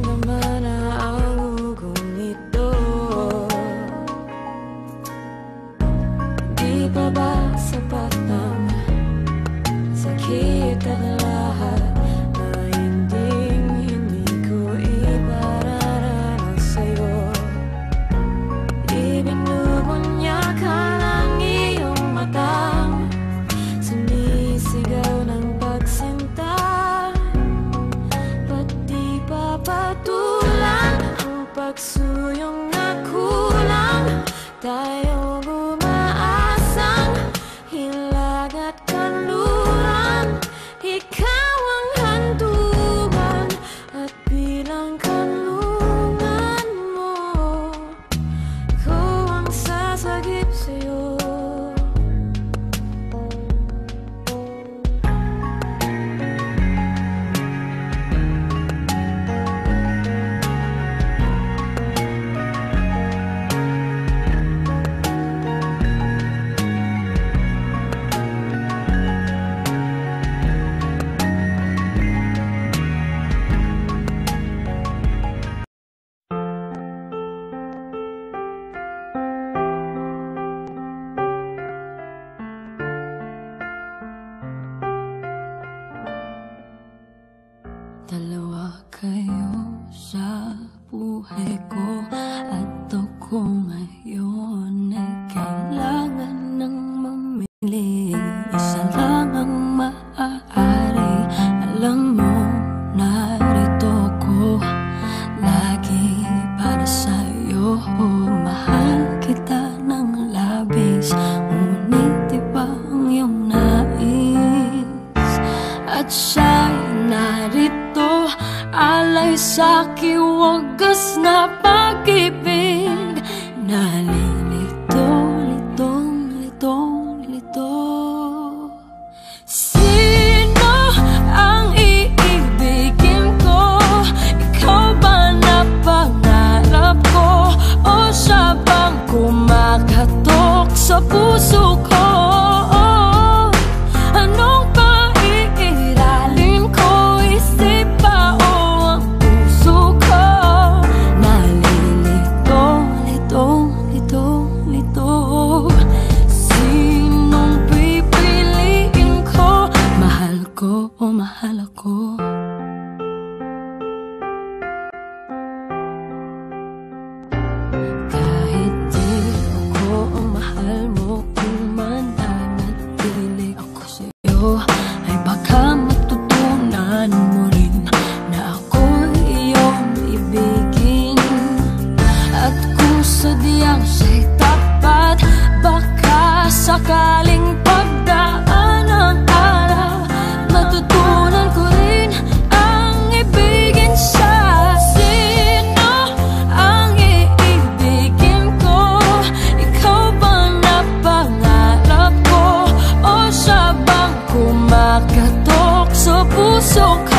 naman na ang ugong ito. Di pa ba sapat ang sakit at lahat na hindi ko ipararanas sa'yo? Ibinubunyakan ang iyong mata, sumisigaw ng pagsinta. Ba't di papatulan ang pagsuyong na kulang? Tayo umaasang hilag at kanluran. Ikaw ang hantungan at bilang kanlungan mo, ko ang sasagip sa'yo. Dalawa kayo sa buhay ko at ako ngayon ay kailangan ng mamili. Isa lang ang maaari. Alam mo, narito ako lagi para sa'yo. Mahal kita ng labis, ngunit iba ang iyong nais. At siya'y narito, alay sa'king wagas na pag-ibig. Nalilito, lito. Sino ang iibigin ko? Ikaw ba na pangarap ko? O siya bang kumakatok sa puso ko? Anong paiiralin ko? Isip ba o ang puso ko? Nalilito, lito. Sinong pipiliin ko? Mahal ko o mahal ako? Kahit di ako ang mahal mo, kung mananatili ako sa'yo, ay baka matutunan mo rin na ako iyong ibigin. At kung sadyang siya'y tapat, baka sakaling pagdaan ng araw, matutunan ko rin ang ibigin siya. Sino ang iibigin ko? Ikaw ba na pangarap ko? O siya bang kumakatok sa puso ko?